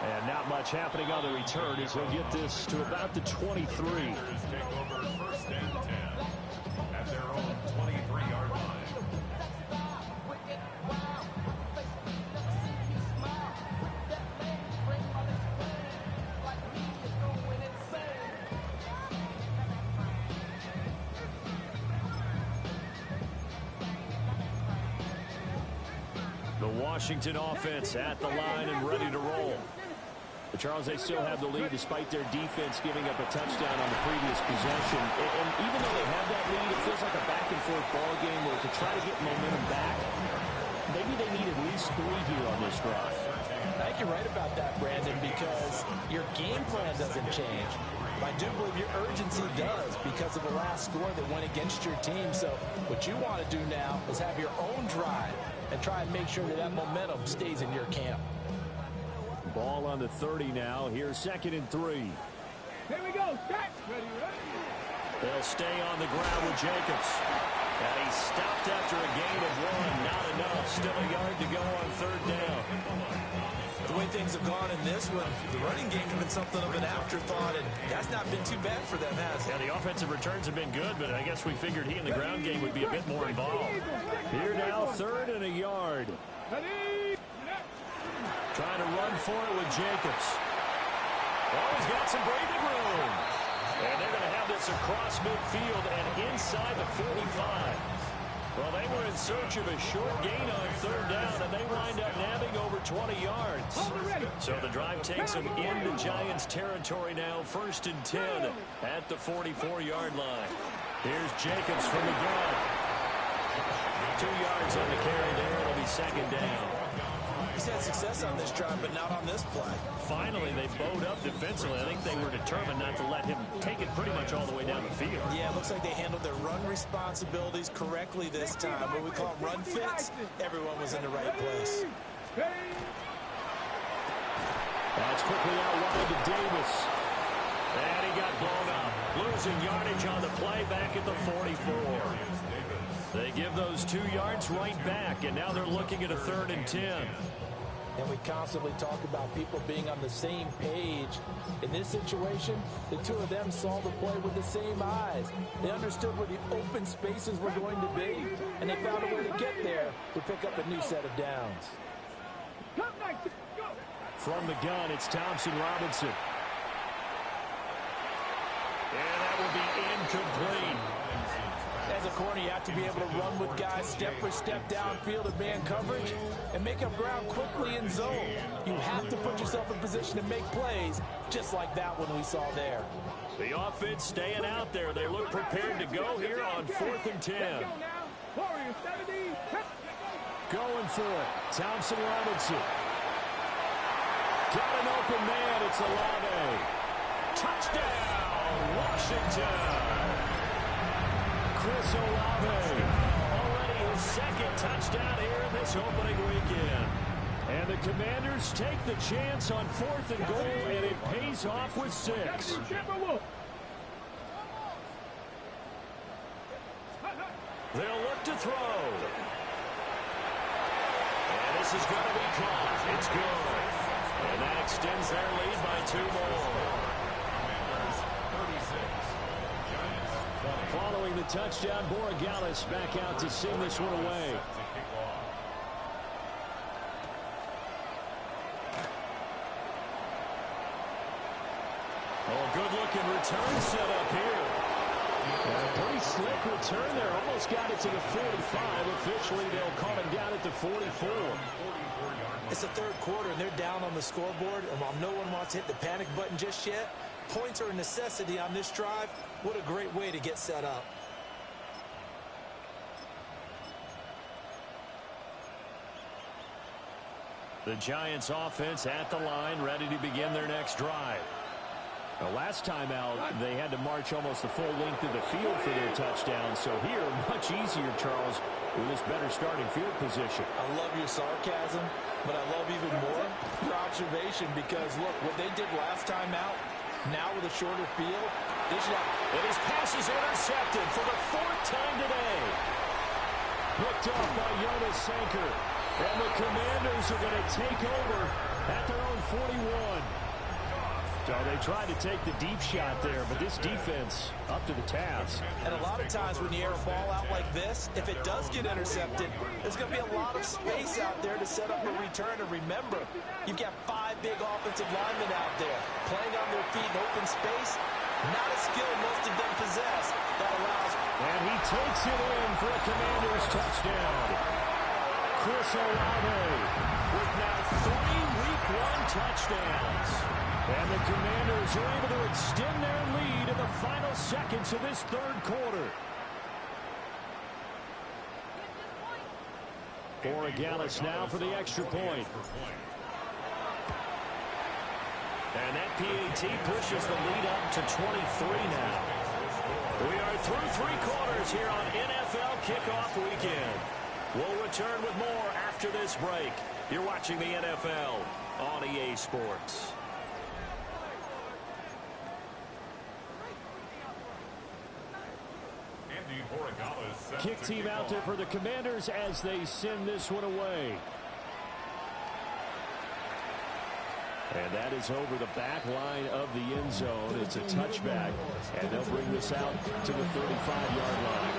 And not much happening on the return as he'll get this to about the 23. Take over first and 10 at their own 23-yard line. The Washington offense at the line and ready to roll. But Charles, they still have the lead despite their defense giving up a touchdown on the previous possession. And even though they have that lead, it feels like a back-and-forth ball game where to try to get momentum back, maybe they need at least 3 here on this drive. I think you're right about that, Brandon, because your game plan doesn't change. I do believe your urgency does because of the last score that went against your team. So what you want to do now is have your own drive and try and make sure that that momentum stays in your camp. Ball on the 30 now. Here's 2nd and 3. Here we go. Ready, ready. They'll stay on the ground with Jacobs. And he stopped after a gain of 1. Not enough. Still a yard to go on 3rd down. The way things have gone in this one, the running game has been something of an afterthought, and that's not been too bad for them, has it? Yeah, the offensive returns have been good, but I guess we figured he in the ground game would be a bit more involved. Here now, 3rd and a yard. Trying to run for it with Jacobs. Oh, he's got some breathing room. And they're going to have this across midfield and inside the 45. Well, they were in search of a short gain on 3rd down, and they wind up nabbing over 20 yards. So the drive takes them into Giants territory now, 1st and 10 at the 44-yard line. Here's Jacobs from the gun. 2 yards on the carry there. It'll be 2nd down. He's had success on this drive, but not on this play. Finally, they bowed up defensively. I think they were determined not to let him take it pretty much all the way down the field. Yeah, it looks like they handled their run responsibilities correctly this time. What we call run fits, everyone was in the right place. That's quickly out wide to Davis. And he got blown up. Losing yardage on the play back at the 44. They give those 2 yards right back, and now they're looking at a 3rd and 10. And we constantly talk about people being on the same page. In this situation, the 2 of them saw the play with the same eyes. They understood where the open spaces were going to be, and they found a way to get there to pick up a new set of downs. From the gun, it's Thompson Robinson. And that will be incomplete. As a corner, you have to be able to run with guys step for step downfield in man coverage and make up ground quickly in zone. You have to put yourself in position to make plays, just like that one we saw there. The offense staying out there. They look prepared to go here on 4th and 10. Going for it. Thompson Robinson. Got an open man. It's Olave. Touchdown, Washington. Chris Olave, already his 2nd touchdown here in this opening weekend. And the Commanders take the chance on 4th and goal, and it pays off with 6. They'll look to throw. And this is going to be caught. It's good. And that extends their lead by 2 more. Following the touchdown, Borregales back out to send this one away. Oh, good-looking return set up here. A pretty slick return there. Almost got it to the 45. Officially, they'll call him down at the 44. It's the third quarter, and they're down on the scoreboard. And while no one wants to hit the panic button just yet, points are a necessity on this drive. What a great way to get set up. The Giants offense at the line, ready to begin their next drive. The last time out, they had to march almost the full length of the field for their touchdown. So here, much easier, Charles, with this better starting field position. I love your sarcasm, but I love even more your observation because, look, what they did last time out, now with a shorter field, they should have... And his pass is intercepted for the fourth time today. Picked off by Jonas Sanker. And the Commanders are going to take over at their own 41. So they tried to take the deep shot there, but this defense up to the task. And a lot of times when you air a ball out like this, if it does get intercepted, there's going to be a lot of space out there to set up a return. And remember, you've got 5 big offensive linemen out there playing on their feet in open space. Not a skill most of them possess that allows. And he takes it in for a Commanders touchdown. Chris Olave with now 3 Week 1 touchdowns. And the Commanders are able to extend their lead in the final seconds of this third quarter. Borregales now for the extra point. And that PAT pushes the lead up to 23 now. We are through 3 quarters here on NFL Kickoff Weekend. We'll return with more after this break. You're watching the NFL on EA Sports. Kick team out there for the Commanders as they send this one away. And that is over the back line of the end zone. It's a touchback, and they'll bring this out to the 35-yard line.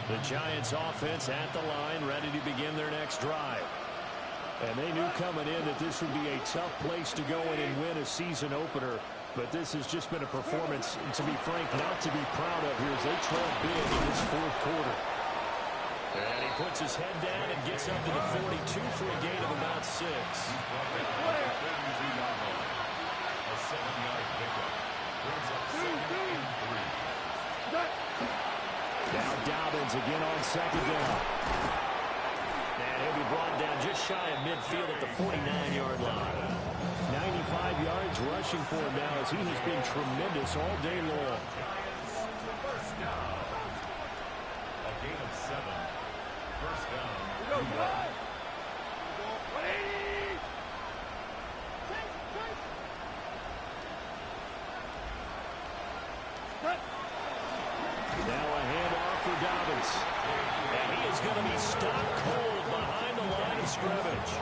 The Giants offense at the line, ready to begin their next drive. And they knew coming in that this would be a tough place to go in and win a season opener. But this has just been a performance, to be frank, not to be proud of here as they trail big in this fourth quarter. And he puts his head down and gets up to the 42 for a gain of about 6. A 7-yard pickup. Brings up 2nd and 3. Now Dobbins again on second down. And he'll be brought down just shy of midfield at the 49-yard line. 95 yards rushing for him now as he has been tremendous all day long. First down. A gain of 7. First down. Now a handoff for Dobbins. And he is going to be stopped cold behind the line of scrimmage.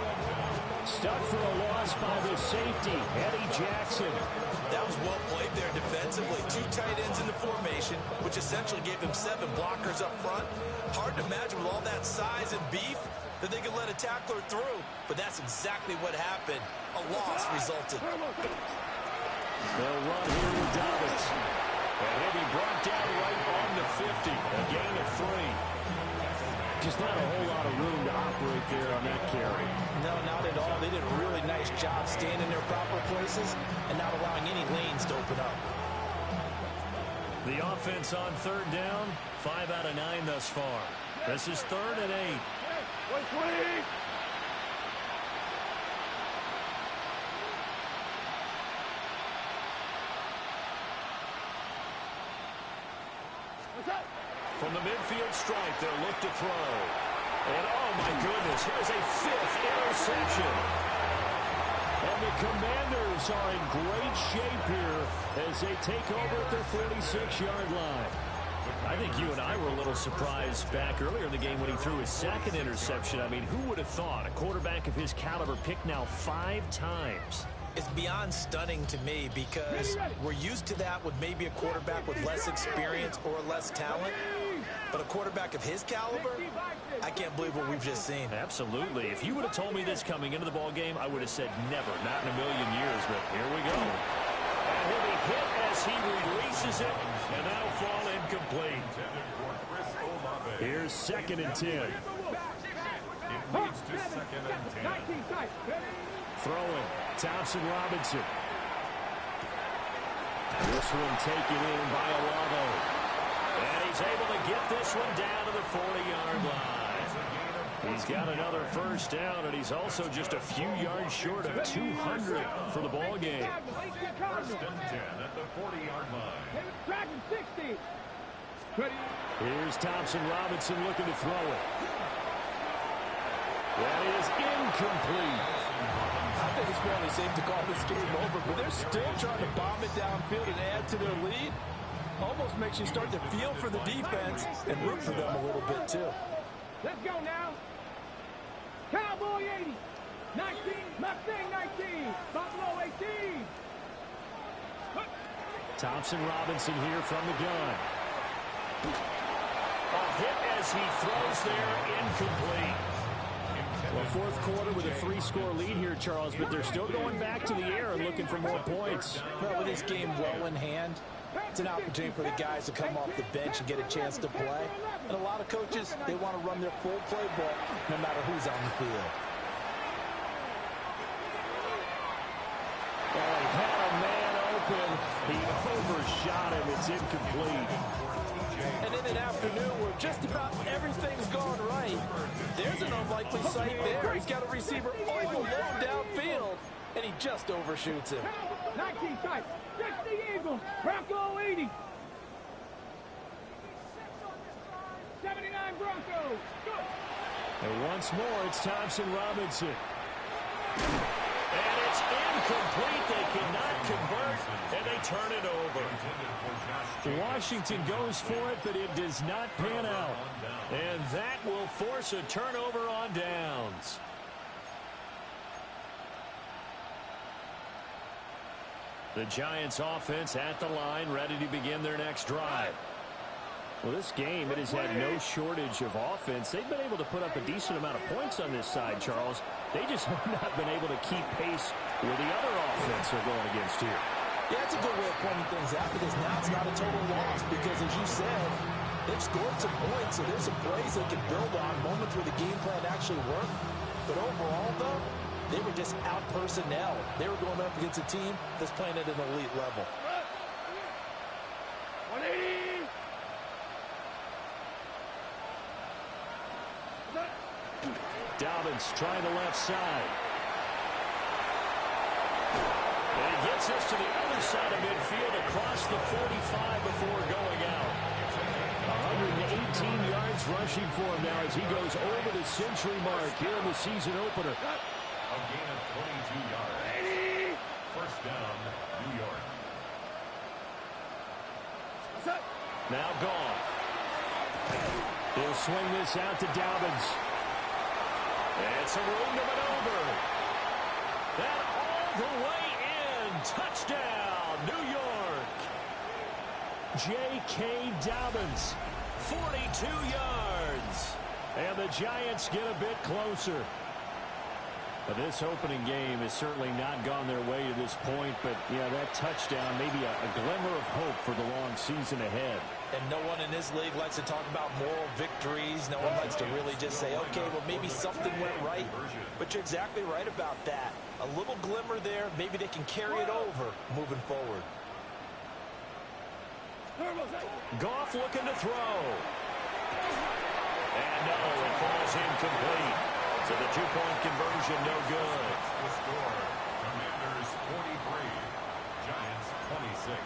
Stuck for a loss by the safety, Eddie Jackson. That was well played there defensively. 2 tight ends in the formation, which essentially gave them 7 blockers up front. Hard to imagine with all that size and beef that they could let a tackler through. But that's exactly what happened. A loss resulted. They'll run here with Dobbins. And he'll be brought down right on the 50. A gain of 3. Just not a whole lot of room to operate there on that carry. No, not at all. They did a really nice job staying in their proper places and not allowing any lanes to open up. The offense on third down, 5 out of 9 thus far. This is 3rd and 8. From the midfield stripe, they'll look to throw. And, oh, my goodness, here's a 5th interception. And the Commanders are in great shape here as they take over at their 46-yard line. I think you and I were a little surprised back earlier in the game when he threw his second interception. I mean, who would have thought a quarterback of his caliber picked now 5 times? It's beyond stunning to me because we're used to that with maybe a quarterback with less experience or less talent. But a quarterback of his caliber, I can't believe what we've just seen. Absolutely. If you would have told me this coming into the ball game, I would have said never, not in a million years. But here we go. And he'll be hit as he releases it, and that'll fall incomplete. Here's 2nd and 10. It leads to 2nd and 10. Throwing, Thompson Robinson. This one taken in by Alavo. And he's able to get this one down to the 40-yard line. He's got another first down, and he's also just a few yards short of 200 for the ball game. 1st and 10 at the 40-yard line. Here's Thompson Robinson looking to throw it. That is incomplete. I think it's fairly safe to call this game over, but they're still trying to bomb it downfield and add to their lead. Almost makes you start to feel for the defense and root for them a little bit, too. Let's go now. Cowboy 80. 19. Mustang 19. Buffalo 18. Thompson Robinson here from the gun. A hit as he throws there, incomplete. Well, 4th quarter with a 3-score lead here, Charles, but they're still going back to the air and looking for more points. Well, with this game well in hand, it's an opportunity for the guys to come off the bench and get a chance to play. And a lot of coaches, they want to run their full playbook no matter who's on the field. Well, he had a man open. He overshot him. It's incomplete. And in an afternoon where just about everything's gone right, there's an unlikely sight there. He's got a receiver all alone downfield, and he just overshoots him. 19 type. 60 Eagles. Bronco 80. 79 Broncos. And once more, it's Thompson Robinson. And it's incomplete. They cannot convert, and they turn it over. Washington goes for it, but it does not pan out. And that will force a turnover on downs. The Giants offense at the line, ready to begin their next drive. Well, this game, it has had no shortage of offense. They've been able to put up a decent amount of points on this side, Charles. They just have not been able to keep pace with the other offense they're going against here. Yeah, that's a good way of pointing things out because now it's not a total loss because, as you said, they've scored some points, so there's some plays they can build on, moments where the game plan actually worked. But overall, though, they were just out personnel. They were going up against a team that's playing at an elite level. 180. Dobbins trying the left side. And he gets us to the other side of midfield across the 45 before going out. 118 yards rushing for him now as he goes over the century mark here in the season opener. A gain of 22 yards. 1st down, New York. Now gone. He'll swing this out to Dobbins. It's a room to maneuver. That all the way in. Touchdown, New York. J.K. Dobbins, 42 yards. And the Giants get a bit closer. But this opening game has certainly not gone their way to this point. But, yeah, that touchdown, maybe a glimmer of hope for the long season ahead. And no one in this league likes to talk about moral victories. No one likes to really just say, okay, well, maybe something went right. But you're exactly right about that. A little glimmer there. Maybe they can carry it over moving forward. Goff looking to throw. And no, it falls incomplete. So the 2-point conversion, no good. The score, Commanders 43, Giants 26.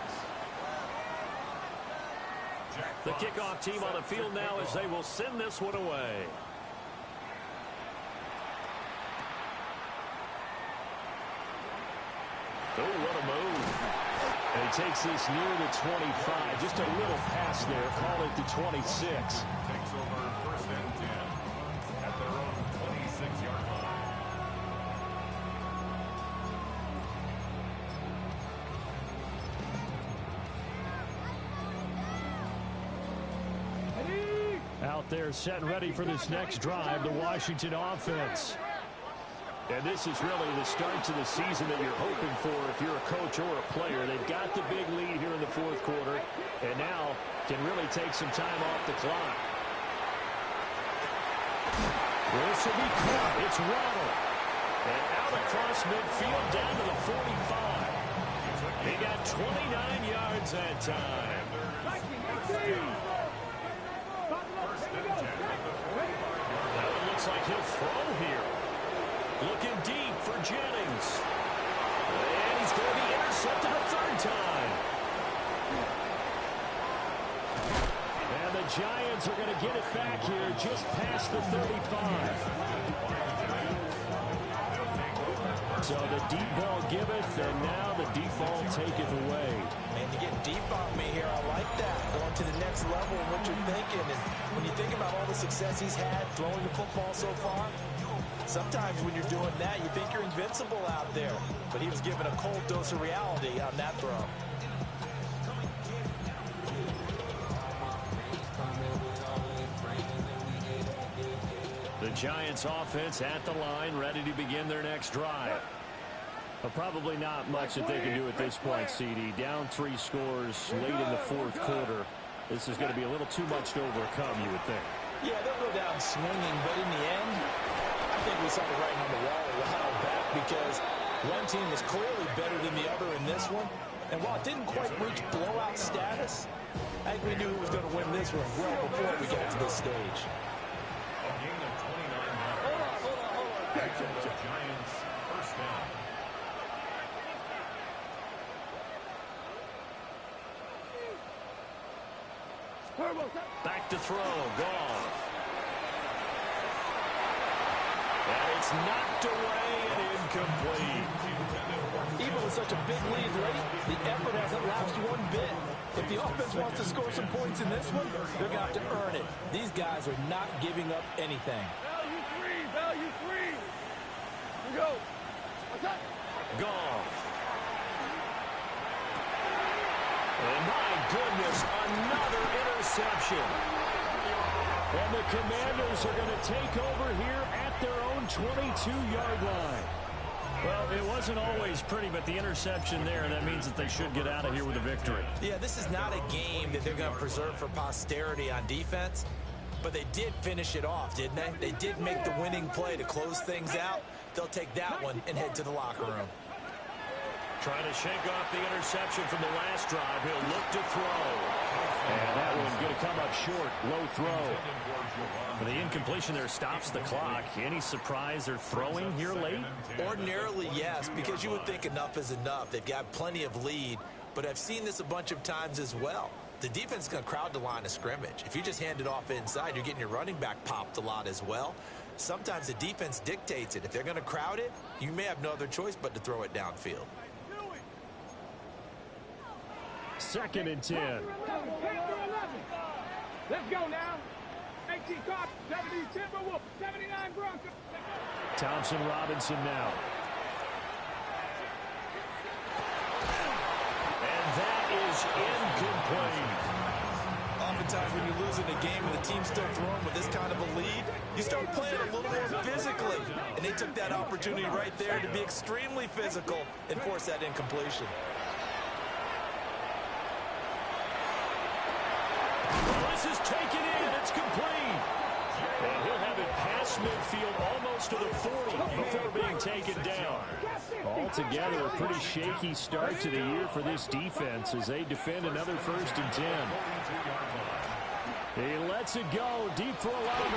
The kickoff team on the field now as they will send this one away. Oh, what a move. And he takes this near the 25. Just a little pass there. Call it the 26. Takes over first and 10 at their own 26-yard line. Out there set and ready for this next drive, the Washington offense. And this is really the start to the season that you're hoping for if you're a coach or a player. They've got the big lead here in the fourth quarter, and now can really take some time off the clock. This will be caught. It's Waddle. And out across midfield down to the 45. He got 29 yards that time. Now it looks like he'll throw here. Looking deep for Jennings. And he's going to be intercepted a third time. And the Giants are going to get it back here just past the 35. So the deep ball giveth, and now the deep ball taketh away. And you get deep on me here. I like that. Going to the next level of what you're thinking. And when you think about all the success he's had throwing the football so far, sometimes when you're doing that, you think you're invincible out there. But he was given a cold dose of reality on that throw. The Giants offense at the line, ready to begin their next drive. But probably not much that they can do at this point, CD. Down 3 scores late in the fourth quarter. This is going to be a little too much to overcome, you would think. Yeah, they'll go down swinging, but in the end, I think we saw the writing on the wall a while back because one team was clearly better than the other in this one. And while it didn't quite reach blowout status, I think we knew who was going to win this one well before we got to this stage. A gain of 29 yards. The Giants first down. Back to throw, Goff. And it's knocked away and incomplete. Even with such a big lead late, the effort hasn't lapsed one bit. If the offense wants to score some points in this one, they're going to have to earn it. These guys are not giving up anything. Value three, value three. Here we go. What's up? Goff. And my goodness, another interception. And the Commanders are going to take over here at their own 22-yard line. Well, it wasn't always pretty, but the interception there, that means that they should get out of here with a victory. Yeah, this is not a game that they're going to preserve for posterity on defense, but they did finish it off, didn't they? They did make the winning play to close things out. They'll take that one and head to the locker room. Trying to shake off the interception from the last drive. He'll look to throw. And that one's going to come up short. Low throw. The incompletion there stops the clock. Any surprise they're throwing here late? Ordinarily, yes, because you would think enough is enough. They've got plenty of lead, but I've seen this a bunch of times as well. The defense is going to crowd the line of scrimmage. If you just hand it off inside, you're getting your running back popped a lot as well. Sometimes the defense dictates it. If they're going to crowd it, you may have no other choice but to throw it downfield. 2nd and 10. Let's go now. 18 Cox, 70 Timberwolf, 79 Broncos. Thompson Robinson now. And that is incomplete. Oftentimes when you lose in a game and the team's still throwing with this kind of a lead, you start playing a little more physically. And they took that opportunity right there to be extremely physical and force that incompletion. This is taken in. It's complete. And he'll have it past midfield almost to the 40 before being taken down. Altogether, a pretty shaky start to the year for this defense as they defend another 1st and 10. He lets it go deep for Olave.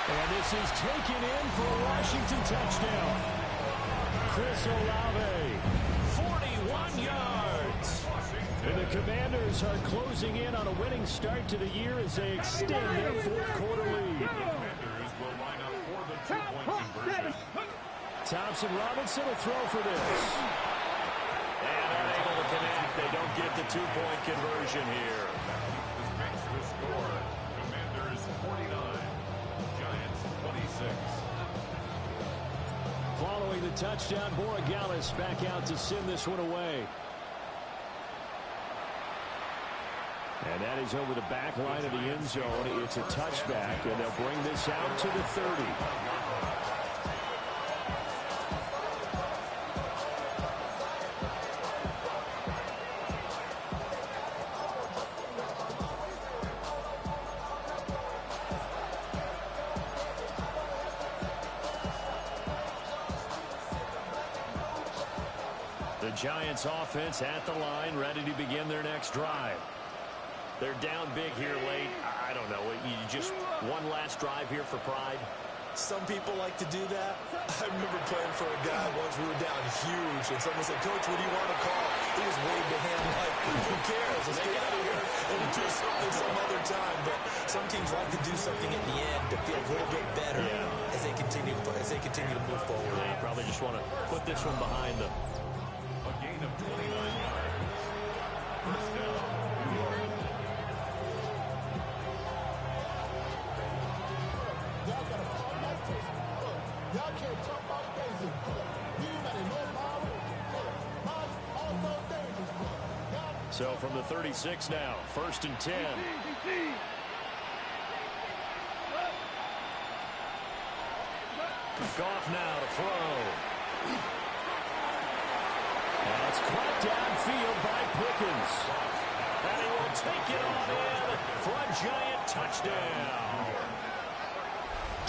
And this is taken in for a Washington touchdown. Chris Olave, 41 yards. And the Commanders are closing in on a winning start to the year as they extend their 4th quarter lead. Commanders will line up for the 2-point conversion. Thompson Robinson will throw for this. And unable to connect. They get the two-point conversion here. This makes the score. Commanders 49, Giants 26. Following the touchdown, Borregales back out to send this one away. And that is over the back line of the end zone. It's a touchback, and they'll bring this out to the 30. The Giants offense at the line, ready to begin their next drive. They're down big here late. I don't know. You just one last drive here for pride. Some people like to do that. I remember playing for a guy once. We were down huge, and someone said, "Coach, what do you want to call?" He just waved a hand like, "Who cares? Let's get out of here and do something some other time." But some teams like to do something at the end to feel a little bit better as they continue to move forward. They probably just want to put this one behind them. A gain of 29 yards. First down, New York. Y'all got a call my taste. Y'all can't talk about crazy. You better know power. Also dangerous. So from the 36 now, 1st and 10. Goff now to throw. And it's caught downfield by Pickens. And he will take it on in for a Giant touchdown.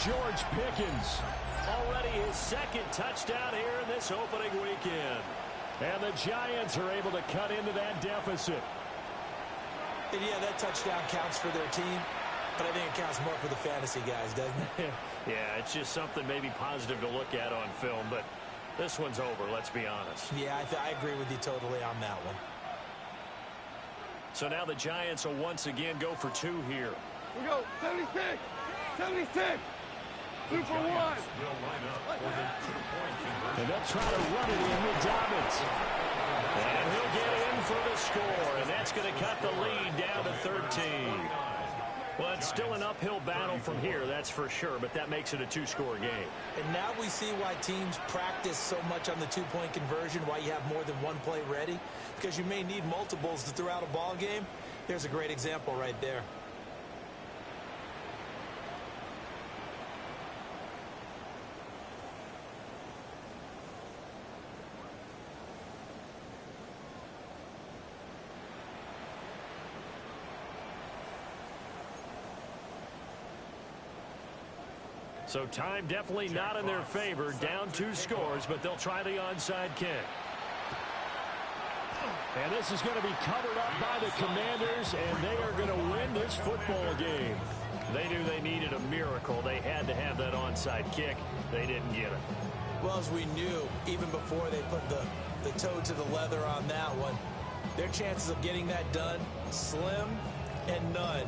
George Pickens, already his second touchdown here in this opening weekend. And the Giants are able to cut into that deficit. And yeah, that touchdown counts for their team, but I think it counts more for the fantasy guys, doesn't it? Yeah, it's just something maybe positive to look at on film, but this one's over, let's be honest. Yeah, I agree with you totally on that one. So now the Giants will once again go for two here. We go 76. 76. 2 for 1. Will line up for the two-point conversion. And they'll try to run it in with Dobbins. And he'll get in for the score, and that's going to cut the lead down to 13. Well, it's still an uphill battle from here, that's for sure, but that makes it a two-score game. And now we see why teams practice so much on the two-point conversion, why you have more than one play ready, because you may need multiples to throw out a ball game. There's a great example right there. So time definitely not in their favor. Down 2 scores, but they'll try the onside kick. And this is going to be covered up by the Commanders, and they are going to win this football game. They knew they needed a miracle. They had to have that onside kick. They didn't get it. Well, as we knew, even before they put the toe to the leather on that one, their chances of getting that done, slim and none.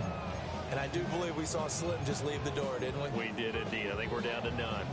And I do believe we saw Slim just leave the door, didn't we? We did indeed. I think we're down to none.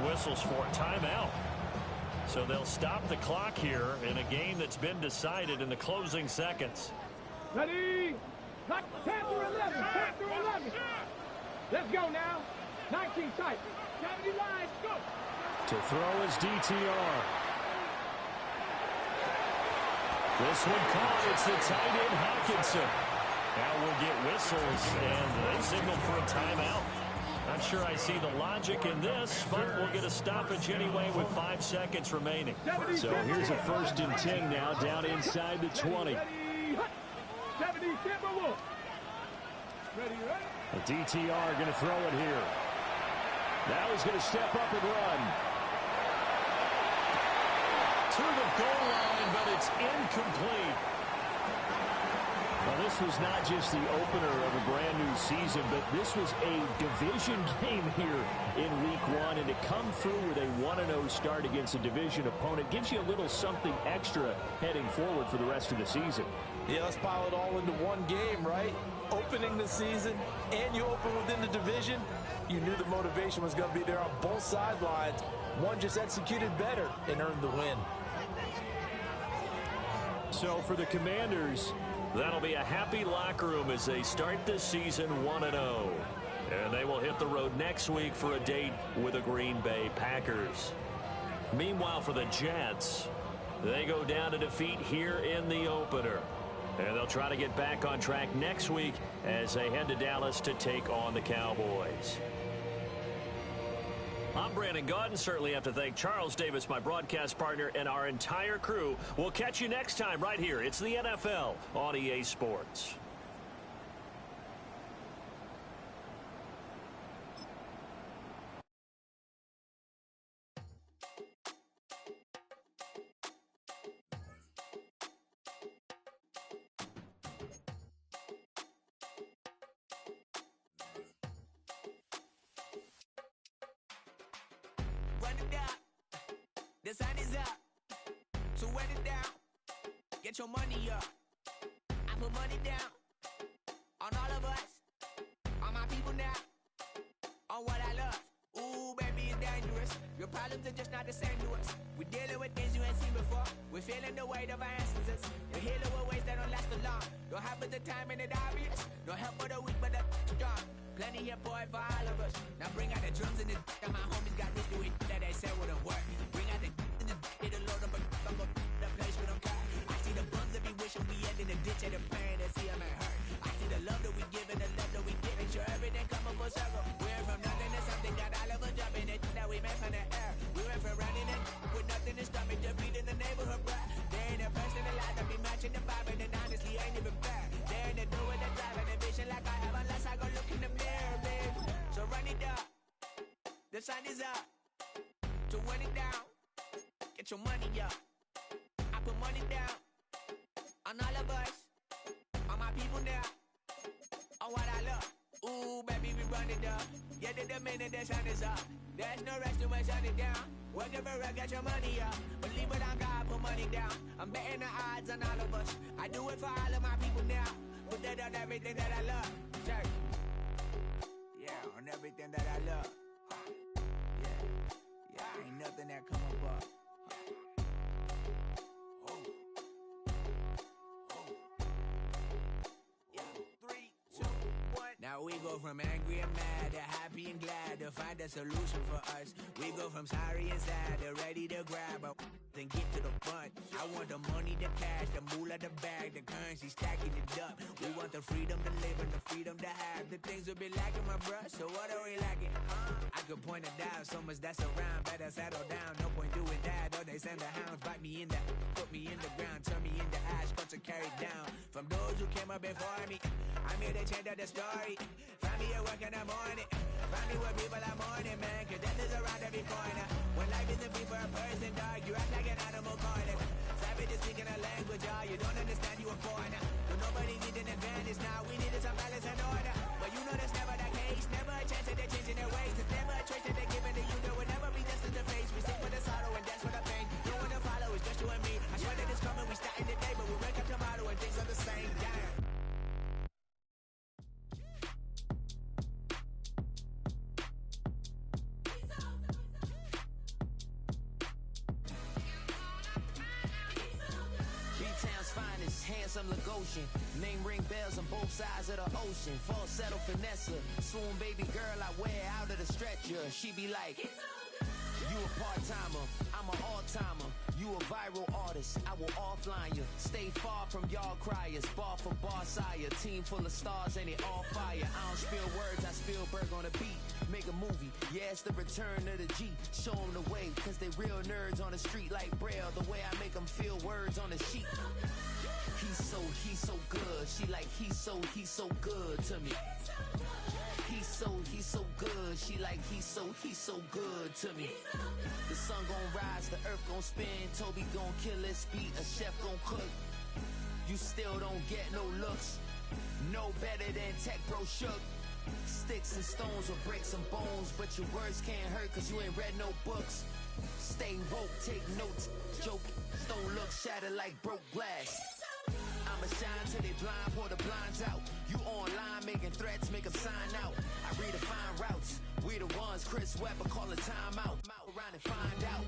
Whistles for a timeout. So they'll stop the clock here in a game that's been decided in the closing seconds. Ready? 10 through 11. 10 through 11. Let's go now. 19 tight. 70 lines. Go. To throw is DTR. This one caught. It's the tight end, Hawkinson. Now we'll get whistles, and they signaled for a timeout. Not sure I see the logic in this, but we'll get a stoppage anyway with 5 seconds remaining. So here's a 1st and 10 now, down inside the 20. The DTR going to throw it here. Now he's going to step up and run. To the goal line, but it's incomplete. Well, this was not just the opener of a brand-new season, but this was a division game here in Week 1. And to come through with a 1-0 start against a division opponent gives you a little something extra heading forward for the rest of the season. Yeah, let's pile it all into one game, right? Opening the season, and you open within the division. You knew the motivation was going to be there on both sidelines. One just executed better and earned the win. So for the Commanders, that'll be a happy locker room as they start this season 1-0. And they will hit the road next week for a date with the Green Bay Packers. Meanwhile, for the Jets, they go down to defeat here in the opener. And they'll try to get back on track next week as they head to Dallas to take on the Cowboys. I'm Brandon Gaudin. Certainly have to thank Charles Davis, my broadcast partner, and our entire crew. We'll catch you next time right here. It's the NFL on EA Sports. The sun is up, so run it down, get your money up. I put money down on all of us, on my people now, on what I love. Ooh, baby, it's dangerous. Your problems are just not the same to us. We're dealing with things you ain't seen before. We're feeling the weight of our ancestors. We're healing with ways that don't last for long. Don't happen the time and it obvious. No help for the weak, but the strong. Plenty here for it for all of us. Now bring out the drums and the and my homies got this doing that they said wouldn't work. Bring out the and the it'll load up the place we don't care. I see the bums that be wishing we end in the ditch and the pain that see them ain't hurt. I see the love that we give and the love that we get. Make sure everything come up full circle. We're from nothing to something, got all of us jumping it that we made from the air. We went from running it with nothing to stop it, just beating the neighborhood, bruh. There ain't a person alive that be matching the vibe, and honestly ain't even fair. There ain't a do with the drive and the vision like I have unless I go look in the mirror, babe. So run it up, the sun is up. So run it down, get your money up. I put money down on all of us, on my people now, on what I love. Ooh, baby, we run it up. Yeah, the minute the sun is up. There's no rest to my shut it down. Working for real, get your money up. Believe it on God, put money down. I'm betting the odds on all of us. I do it for all of my people now. Put that on everything that I love. Church. Yeah, on everything that I love. Yeah, ain't nothing that come up. Now we go from angry and mad to happy and glad to find a solution for us. We go from sorry and sad to ready to grab up then get to the front. I want the money, the cash, the moolah, the bag, the currency, stacking it up. We want the freedom to live and the freedom to have. The things will be lacking, my bruh, so what are we lacking? I could point it out, so much that's around. Better settle down, no point doing that. Or they send the hounds, bite me in the, put me in the ground, turn me into ash, cut to carry down. From those who came up before me, I'm here to change the story. Find me at work in the morning. Find me where people are mourning, man. Cause death is around every corner. When life isn't free for a person, dog, you act like an animal corner. Savage is speaking a language, y'all. You don't understand, you a foreigner. But nobody needs an advantage now. We needed some balance and order. But you know that's never the case. Never a chance that they're changing their ways. It's never a choice that they're giving to you. There will never be just in the face. We sing for the sorrow and dance for the pain. No one to follow, it's just you and me. I swear that it's coming, we starting today. But we wake up tomorrow and things are the same. Damn. Handsome Lagosian, name ring bells on both sides of the ocean. Falsetto Vanessa, swoon baby girl I wear out of the stretcher. She be like, it's all good. You a part-timer, I'm an all-timer. You a viral artist, I will offline you. Stay far from y'all criers, bar for bar sire. Team full of stars and it all fire. I don't spill words, I spill Berg on the beat. Make a movie, yeah, it's the return of the G. Show them the way, cause they real nerds on the street like Braille. The way I make them feel words on the sheet. He's so good. She like, he's so good to me. He's so good. She like, he's so good to me. The sun gon' rise, the earth gon' spin. Toby gon' kill this beat, a chef gon' cook. You still don't get no looks. No better than Tech Bro Shook. Sticks and stones will break some bones, but your words can't hurt cause you ain't read no books. Stay woke, take notes, joke. Don't look shattered like broke glass. I'ma shine till they blind, pull the blinds out. You online making threats, make them sign out. I redefine routes. We the ones Chris Webber call a timeout. Around and find out.